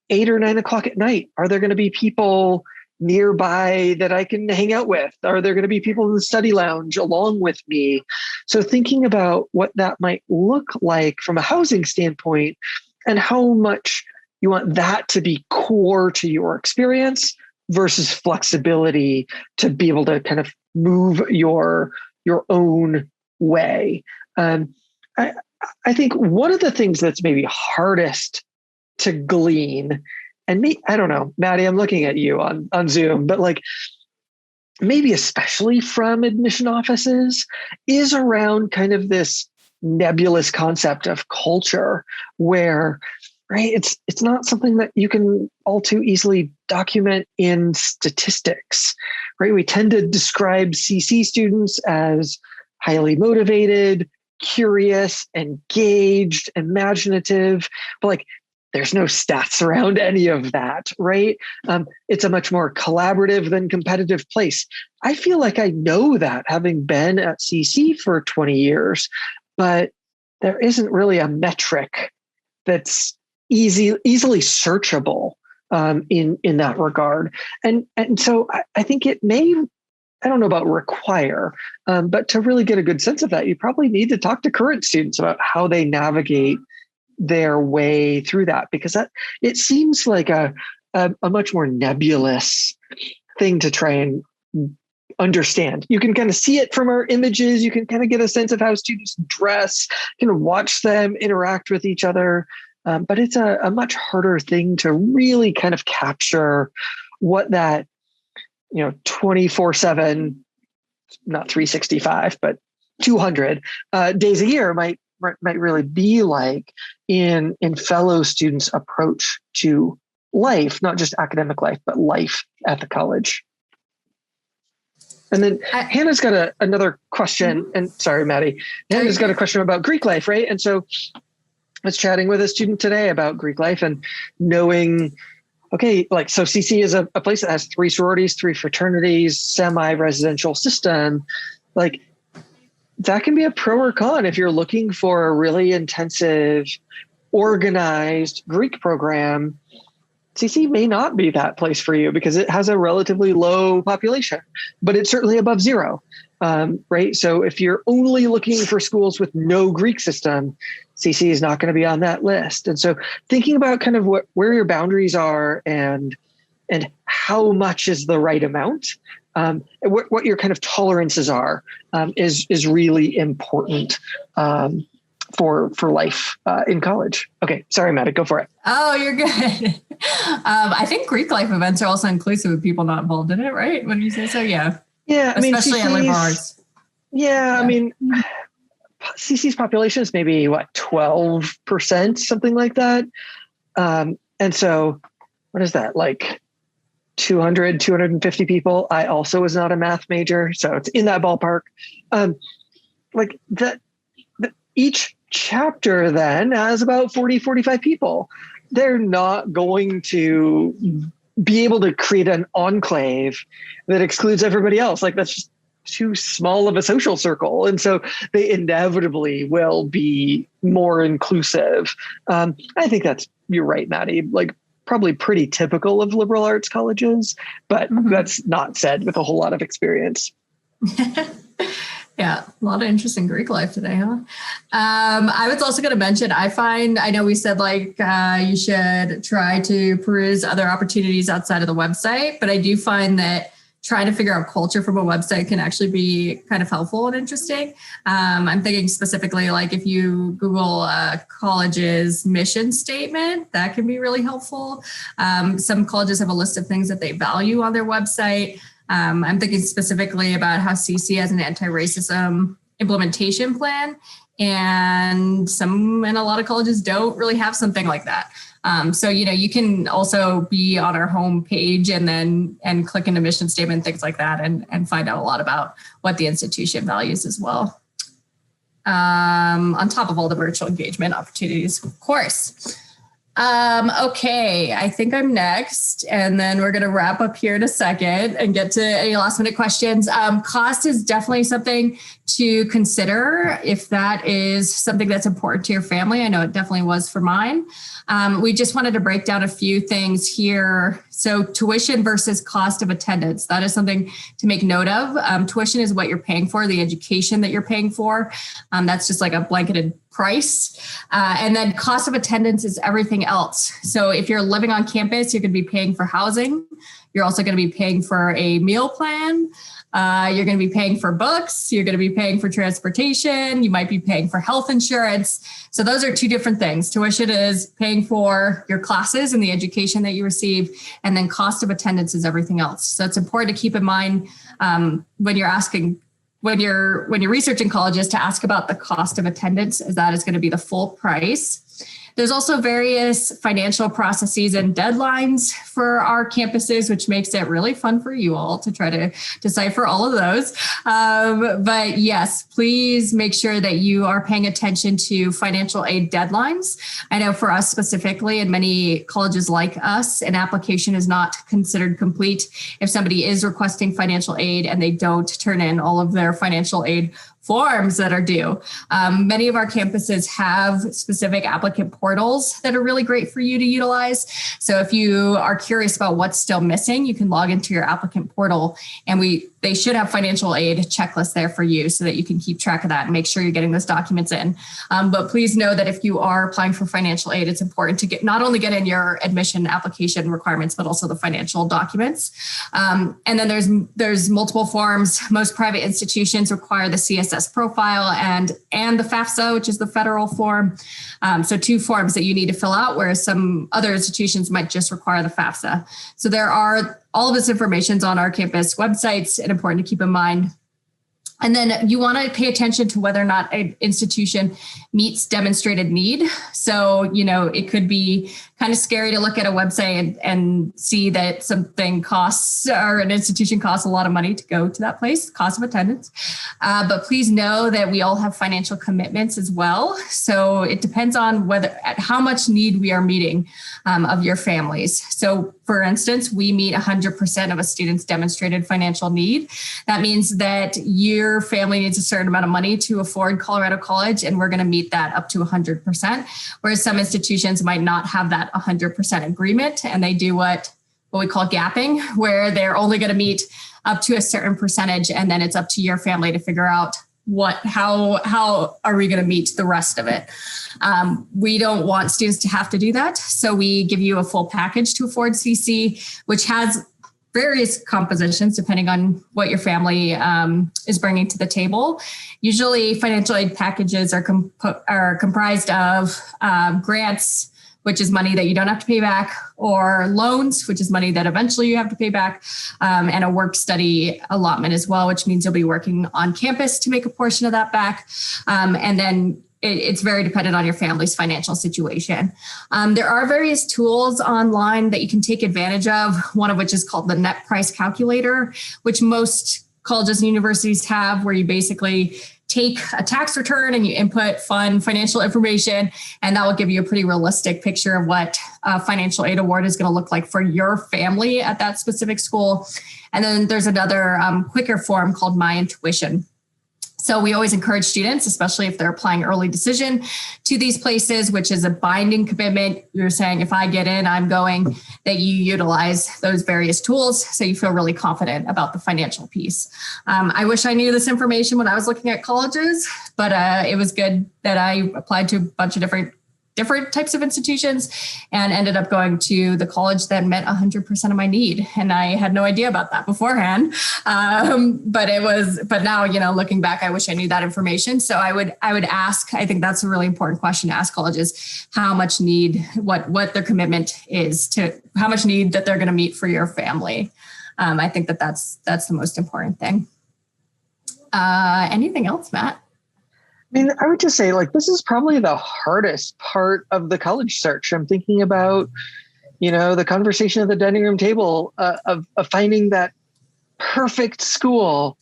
8 or 9 o'clock at night? Are there going to be people nearby that I can hang out with? Are there going to be people in the study lounge along with me? So thinking about what that might look like from a housing standpoint and how much you want that to be core to your experience versus flexibility to be able to kind of move your own way. I think one of the things that's maybe hardest to glean, and I don't know, Maddie, I'm looking at you on Zoom, but like maybe especially from admission offices, is around kind of this nebulous concept of culture where, right, it's not something that you can all too easily document in statistics, right? We tend to describe CC students as highly motivated, curious, engaged, imaginative, but like there's no stats around any of that, right? It's a much more collaborative than competitive place. I feel like I know that having been at CC for 20 years, but there isn't really a metric that's easily searchable in that regard. And so I think it may, I don't know about require, but to really get a good sense of that, you probably need to talk to current students about how they navigate their way through that, because it seems like a much more nebulous thing to try and understand. You can kind of see it from our images. You can kind of get a sense of how students dress, you can watch them interact with each other. But it's a much harder thing to really kind of capture what that, 24/7, not 365, but 200 days a year might really be like in fellow students' approach to life, not just academic life, but life at the college. And then Hannah's got another question, and sorry, Maddie, Hannah's got a question about Greek life, right? And so I was chatting with a student today about Greek life and knowing, okay, like, so CC is a place that has 3 sororities, 3 fraternities, semi-residential system. Like, that can be a pro or con if you're looking for a really intensive, organized Greek program. CC may not be that place for you because it has a relatively low population, but it's certainly above 0, right? So if you're only looking for schools with no Greek system, CC is not going to be on that list. And so thinking about kind of where your boundaries are and how much is the right amount, what your kind of tolerances are, is really important for life in college. Okay, sorry, Maddie, go for it. Oh, you're good. I think Greek life events are also inclusive of people not involved in it, right? When you say so, yeah. Yeah, especially at liberal arts. Yeah, I mean, CC's population is maybe 12%, something like that. And so what is that, like 250 people? I also was not a math major, so it's in that ballpark. Like that, each chapter then has about 45 people. They're not going to be able to create an enclave that excludes everybody else. Like that's just too small of a social circle. And so they inevitably will be more inclusive. I think you're right, Maddie, like probably pretty typical of liberal arts colleges, but that's not said with a whole lot of experience. Yeah, a lot of interesting Greek life today, huh? I was also going to mention, I know we said you should try to peruse other opportunities outside of the website, but I do find that trying to figure out culture from a website can actually be kind of helpful and interesting. I'm thinking specifically, like if you Google college's mission statement, that can be really helpful. Some colleges have a list of things that they value on their website. I'm thinking specifically about how CC has an anti-racism implementation plan, and a lot of colleges don't really have something like that. So, you can also be on our homepage and click into mission statement, things like that, and find out a lot about what the institution values as well. On top of all the virtual engagement opportunities, of course. Okay, I think I'm next, and then we're going to wrap up here in a second and get to any last minute questions. Cost is definitely something to consider if that is something that's important to your family. I know it definitely was for mine. We just wanted to break down a few things here. So tuition versus cost of attendance, that is something to make note of. Tuition is what you're paying for, the education that you're paying for. That's just like a blanketed price. And then cost of attendance is everything else. So if you're living on campus, you're going to be paying for housing. You're also going to be paying for a meal plan. You're going to be paying for books. You're going to be paying for transportation. You might be paying for health insurance. So those are two different things. Tuition is paying for your classes and the education that you receive. And then cost of attendance is everything else. So it's important to keep in mind when you're researching colleges to ask about the cost of attendance, as that is going to be the full price. There's also various financial processes and deadlines for our campuses, which makes it really fun for you all to try to decipher all of those. But yes, please make sure that you are paying attention to financial aid deadlines. I know for us specifically, and many colleges like us, an application is not considered complete if somebody is requesting financial aid and they don't turn in all of their financial aid forms that are due. Many of our campuses have specific applicant portals that are really great for you to utilize. So if you are curious about what's still missing, you can log into your applicant portal, and they should have financial aid checklists there for you so that you can keep track of that and make sure you're getting those documents in. But please know that if you are applying for financial aid, it's important to not only get in your admission application requirements, but also the financial documents. And then there's multiple forms. Most private institutions require the CSS profile and the FAFSA, which is the federal form. So two forms that you need to fill out, whereas some other institutions might just require the FAFSA. So all of this information's on our campus websites, and important to keep in mind. And then you want to pay attention to whether or not an institution meets demonstrated need. So, it could be kind of scary to look at a website and see that something costs, or an institution costs a lot of money to go to that place, cost of attendance. But please know that we all have financial commitments as well. So it depends on how much need we are meeting of your families. So for instance, we meet 100% of a student's demonstrated financial need. That means that your family needs a certain amount of money to afford Colorado College, and we're going to meet that up to 100%. Whereas some institutions might not have that 100% agreement, and they do what we call gapping, where they're only going to meet up to a certain percentage, and then it's up to your family to figure out how are we going to meet the rest of it. We don't want students to have to do that. So we give you a full package to afford CC, which has various compositions depending on what your family is bringing to the table. Usually financial aid packages are comprised of grants, which is money that you don't have to pay back, or loans, which is money that eventually you have to pay back, and a work study allotment as well, which means you'll be working on campus to make a portion of that back. And then it's very dependent on your family's financial situation. There are various tools online that you can take advantage of, one of which is called the net price calculator, which most colleges and universities have, where you basically take a tax return and you input financial information, and that will give you a pretty realistic picture of what a financial aid award is going to look like for your family at that specific school. And then there's another quicker form called My Intuition. So we always encourage students, especially if they're applying early decision to these places, which is a binding commitment. You're saying, if I get in, I'm going, that you utilize those various tools so you feel really confident about the financial piece. I wish I knew this information when I was looking at colleges, but it was good that I applied to a bunch of different types of institutions and ended up going to the college that met 100% of my need. And I had no idea about that beforehand. But now, looking back, I wish I knew that information. So I would ask, I think that's a really important question to ask colleges, how much need, what their commitment is to how much need that they're going to meet for your family. I think that's the most important thing. Anything else, Matt? I mean, I would just say, this is probably the hardest part of the college search. I'm thinking about, the conversation at the dining room table of finding that perfect school,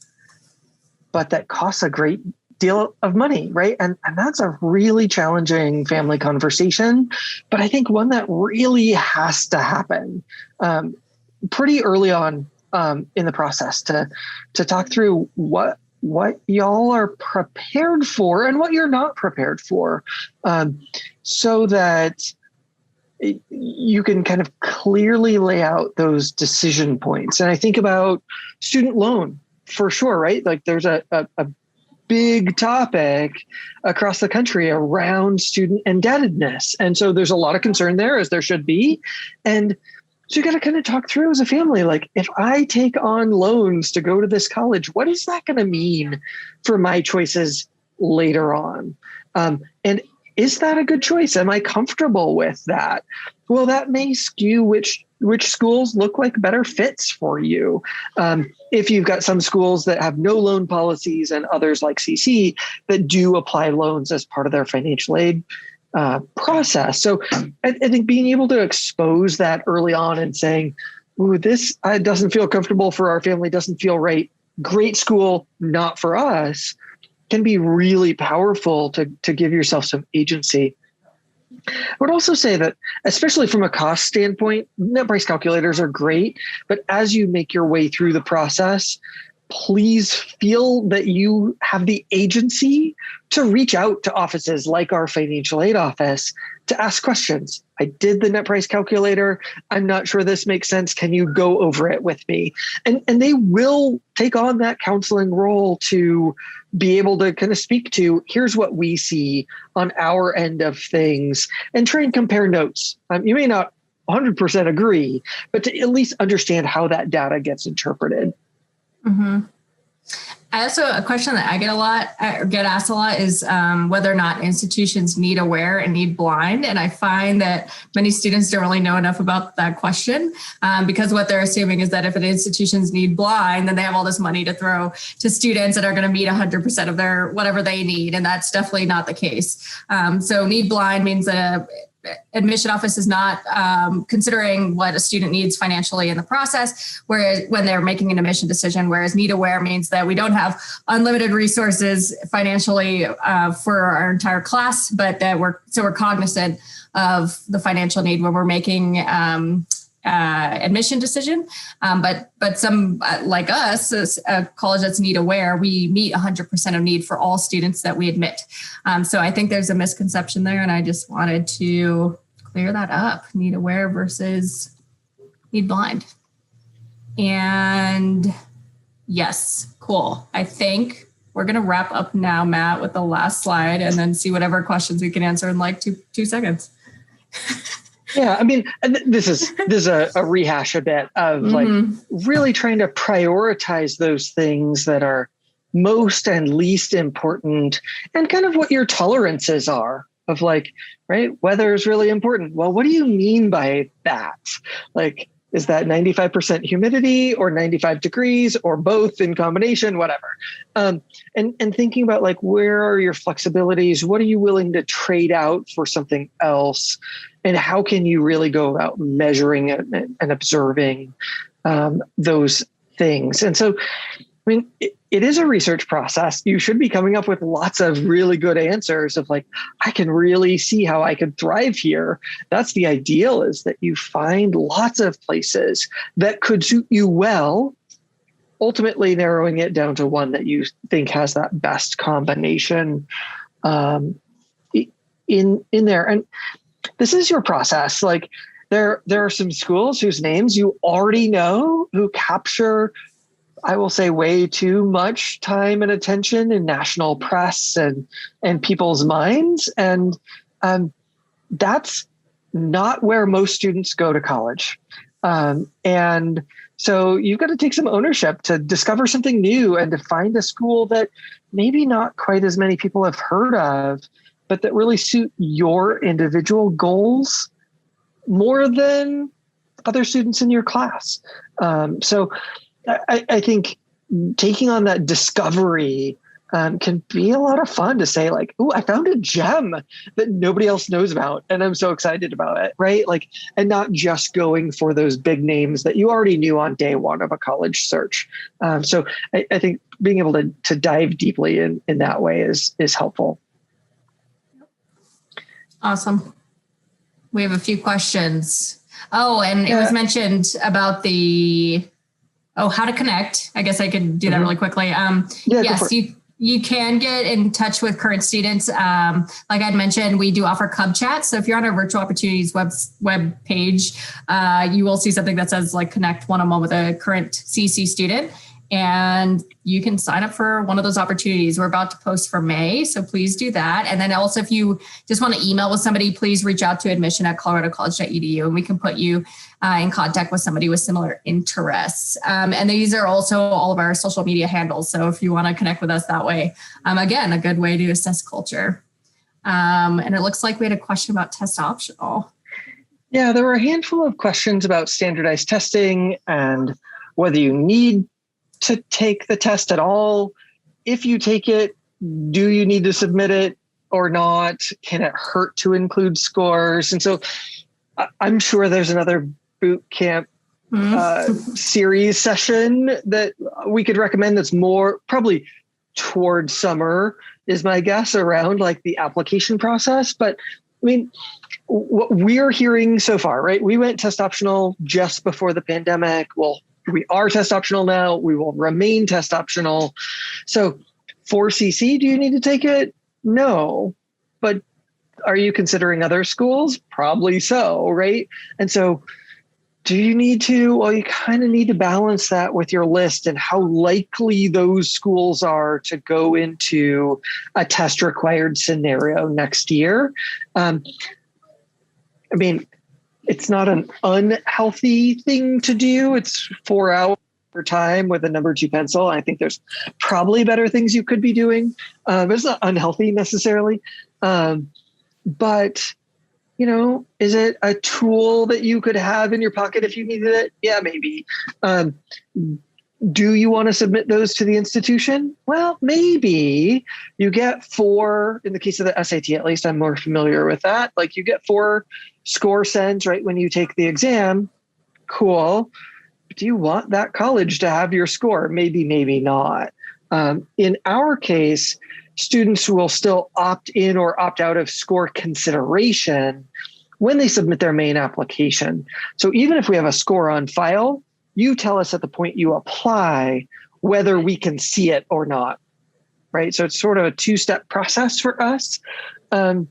but that costs a great deal of money, right? And that's a really challenging family conversation, but I think one that really has to happen pretty early on in the process to talk through what y'all are prepared for and what you're not prepared for, so that you can kind of clearly lay out those decision points. And I think about student loan for sure, right? There's a big topic across the country around student indebtedness. And so there's a lot of concern there, as there should be. And so you got to kind of talk through as a family, if I take on loans to go to this college, what is that going to mean for my choices later on? And is that a good choice? Am I comfortable with that? Well, that may skew which schools look like better fits for you. If you've got some schools that have no loan policies and others like CC that do apply loans as part of their financial aid process. So I think being able to expose that early on and saying, ooh, this doesn't feel comfortable for our family, doesn't feel right. Great school, not for us, can be really powerful to give yourself some agency. I would also say that, especially from a cost standpoint, net price calculators are great, but as you make your way through the process, please feel that you have the agency to reach out to offices like our financial aid office to ask questions. I did the net price calculator. I'm not sure this makes sense. Can you go over it with me? And they will take on that counseling role to be able to kind of speak to, here's what we see on our end of things, and try and compare notes. You may not 100% agree, but to at least understand how that data gets interpreted. Mm-hmm. A question that I get asked a lot is whether or not institutions need aware and need blind. And I find that many students don't really know enough about that question because what they're assuming is that if an institutions need blind, then they have all this money to throw to students that are going to meet 100% of their whatever they need. And that's definitely not the case. So need blind means that admission office is not considering what a student needs financially in the process, whereas when they're making an admission decision, whereas need aware means that we don't have unlimited resources financially for our entire class, but that we're cognizant of the financial need when we're making admission decision. But some like us, as a college that's need aware, we meet 100% of need for all students that we admit. So I think there's a misconception there, and I just wanted to clear that up: need aware versus need blind. And yes, cool. I think we're going to wrap up now, Matt, with the last slide, and then see whatever questions we can answer in like two seconds. Yeah, I mean, this is a rehash a bit of like really trying to prioritize those things that are most and least important, and kind of what your tolerances are of like, right, weather is really important. Well, what do you mean by that? Like, is that 95% humidity or 95 degrees or both in combination, whatever? And thinking about like, where are your flexibilities? What are you willing to trade out for something else? And how can you really go about measuring and observing those things? And so, I mean, it is a research process. You should be coming up with lots of really good answers of like, I can really see how I could thrive here. That's the ideal, is that you find lots of places that could suit you well, ultimately narrowing it down to one that you think has that best combination in there. And this is your process. Like there are some schools whose names you already know who capture, I will say, way too much time and attention in national press and people's minds. And that's not where most students go to college. And so you've got to take some ownership to discover something new and to find a school that maybe not quite as many people have heard of, but that really suit your individual goals more than other students in your class. So I think taking on that discovery can be a lot of fun to say like, "Ooh, I found a gem that nobody else knows about, and I'm so excited about it," right? Like, and not just going for those big names that you already knew on day one of a college search. So I think being able to dive deeply in that way is helpful. Awesome. We have a few questions. Oh, and it was mentioned about how to connect. I guess I could do that really quickly. Yes, you can get in touch with current students. Like I'd mentioned, we do offer Cub Chat. So if you're on our Virtual Opportunities web page, you will see something that says like connect one-on-one with a current CC student. And you can sign up for one of those opportunities. We're about to post for May, so please do that. And then also, if you just want to email with somebody, please reach out to admission@coloradocollege.edu, and we can put you in contact with somebody with similar interests. And these are also all of our social media handles. So if you want to connect with us that way, again, a good way to assess culture. And it looks like we had a question about test optional. Yeah, there were a handful of questions about standardized testing and whether you need to take the test at all. If you take it, do you need to submit it or not? Can it hurt to include scores? And so I'm sure there's another Bootcamp series session that we could recommend that's more probably towards summer, is my guess, around like the application process. But I mean, what we're hearing so far, right? We went test optional just before the pandemic. Well, we are test optional now. We will remain test optional. So for CC, do you need to take it? No. But are you considering other schools? Probably so, right? And so do you need to? Well, you kind of need to balance that with your list and how likely those schools are to go into a test required scenario next year. I mean, it's not an unhealthy thing to do. It's 4 hours per time with a number 2 pencil. I think there's probably better things you could be doing. But it's not unhealthy necessarily. But, you know, is it a tool that you could have in your pocket if you needed it? Yeah, maybe. Do you want to submit those to the institution? Well, maybe. You get 4, in the case of the SAT, at least I'm more familiar with that. Like you get 4 score sends right when you take the exam. Cool. Do you want that college to have your score? Maybe, maybe not. In our case, students will still opt in or opt out of score consideration when they submit their main application. So even if we have a score on file, you tell us at the point you apply whether we can see it or not, right? So it's sort of a 2-step process for us. And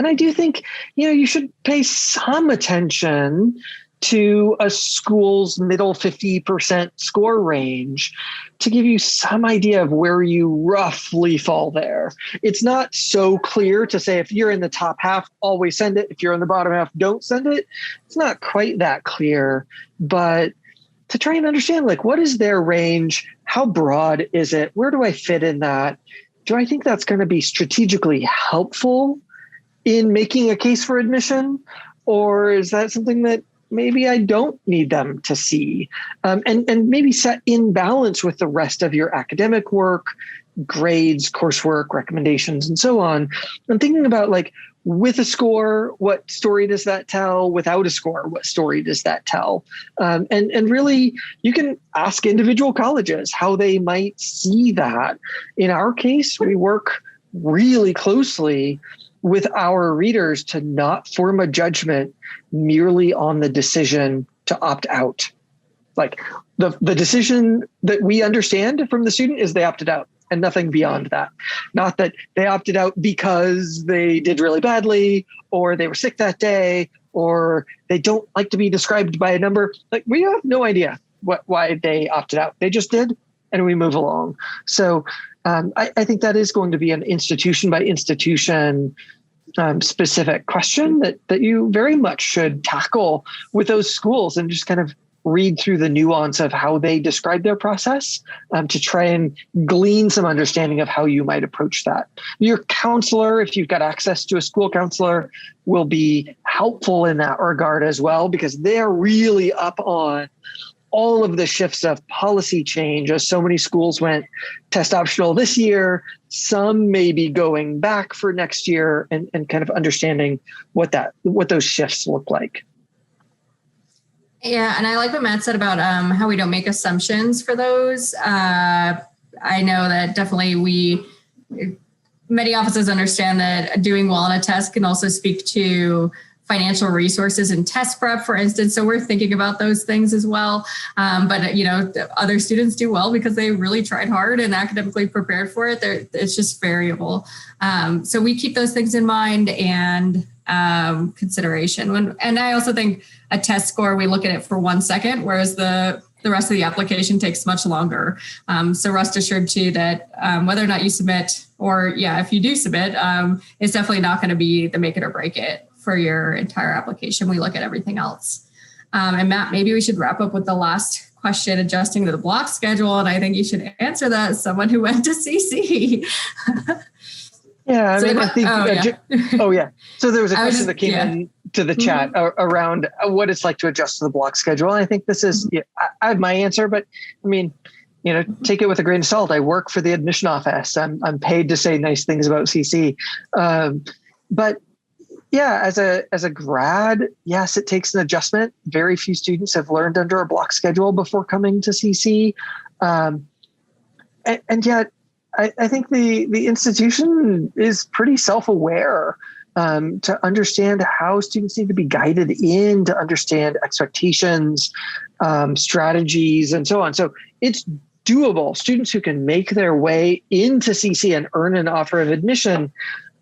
I do think, you know, you should pay some attention to a school's middle 50% score range to give you some idea of where you roughly fall there. It's not so clear to say if you're in the top half, always send it. If you're in the bottom half, don't send it. It's not quite that clear, but to try and understand, like, what is their range? How broad is it? Where do I fit in that? Do I think that's going to be strategically helpful in making a case for admission? Or is that something that maybe I don't need them to see? And maybe set in balance with the rest of your academic work, grades, coursework, recommendations, and so on. I'm thinking about like, with a score, what story does that tell? Without a score, what story does that tell? And really, you can ask individual colleges how they might see that. In our case, we work really closely with our readers to not form a judgment merely on the decision to opt out. Like the decision that we understand from the student is they opted out. And nothing beyond that. Not that they opted out because they did really badly, or they were sick that day, or they don't like to be described by a number. Like, we have no idea why they opted out. They just did, and we move along. So I think that is going to be an institution by institution specific question that you very much should tackle with those schools, and just kind of read through the nuance of how they describe their process to try and glean some understanding of how you might approach that. Your counselor, if you've got access to a school counselor, will be helpful in that regard as well, because they're really up on all of the shifts of policy change, as so many schools went test optional this year. Some may be going back for next year, and kind of understanding what those shifts look like. Yeah, and I like what Matt said about how we don't make assumptions for those. I know that definitely many offices understand that doing well on a test can also speak to financial resources and test prep, for instance. So we're thinking about those things as well. But other students do well because they really tried hard and academically prepared for it. It's just variable. So we keep those things in mind and consideration. And I also think a test score, we look at it for 1 second, whereas the rest of the application takes much longer. So rest assured too that whether or not you submit, or if you do submit, it's definitely not going to be the make it or break it for your entire application. We look at everything else. And Matt, maybe we should wrap up with the last question, adjusting to the block schedule. And I think you should answer that as someone who went to CC. Yeah, I think. So there was a question that came in to the chat around what it's like to adjust to the block schedule. And I think this is, I have my answer, but I mean, take it with a grain of salt. I work for the admission office. I'm paid to say nice things about CC. But yeah, as a grad, yes, it takes an adjustment. Very few students have learned under a block schedule before coming to CC. And yet, I think the institution is pretty self-aware to understand how students need to be guided in, to understand expectations, strategies, and so on. So it's doable. Students who can make their way into CC and earn an offer of admission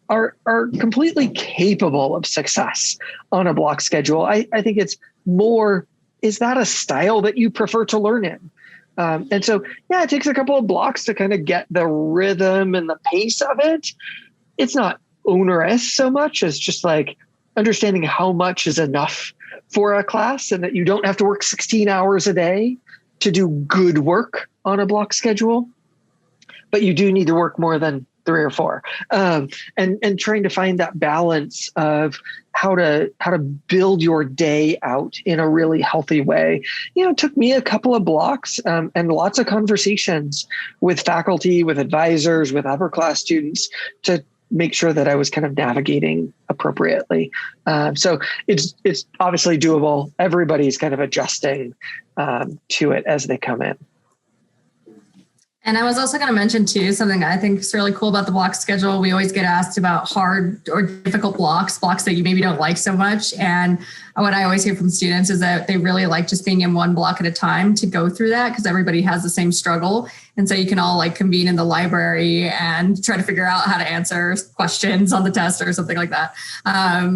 are completely capable of success on a block schedule. I think it's more, is that a style that you prefer to learn in? And so, it takes a couple of blocks to kind of get the rhythm and the pace of it. It's not onerous so much as just like understanding how much is enough for a class, and that you don't have to work 16 hours a day to do good work on a block schedule, but you do need to work more than 3 or 4, and trying to find that balance of how to build your day out in a really healthy way. It took me a couple of blocks and lots of conversations with faculty, with advisors, with upper class students to make sure that I was kind of navigating appropriately. So it's obviously doable. Everybody's kind of adjusting to it as they come in. And I was also going to mention too, something I think is really cool about the block schedule. We always get asked about hard or difficult blocks that you maybe don't like so much. And what I always hear from students is that they really like just being in one block at a time to go through that, because everybody has the same struggle. And so you can all like convene in the library and try to figure out how to answer questions on the test or something like that.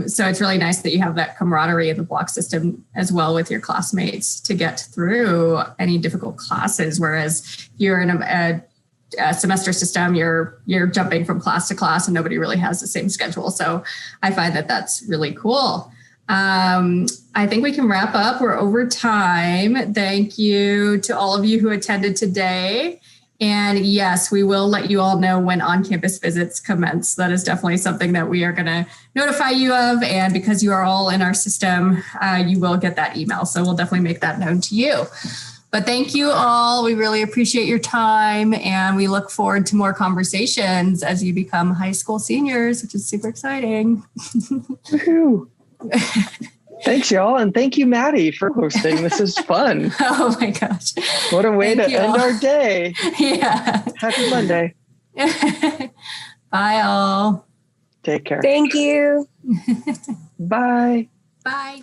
So it's really nice that you have that camaraderie in the block system as well with your classmates to get through any difficult classes. Whereas you're in a semester system, you're jumping from class to class and nobody really has the same schedule. So I find that that's really cool. I think we can wrap up. We're over time. Thank you to all of you who attended today. And yes, we will let you all know when on-campus visits commence. That is definitely something that we are going to notify you of. And because you are all in our system, you will get that email. So we'll definitely make that known to you. But thank you all. We really appreciate your time. And we look forward to more conversations as you become high school seniors, which is super exciting. Woohoo. Thanks, y'all. And thank you, Maddie, for hosting. This is fun. Oh, my gosh. What a way to end our day. Yeah. Happy Monday. Bye, all. Take care. Thank you. Bye. Bye.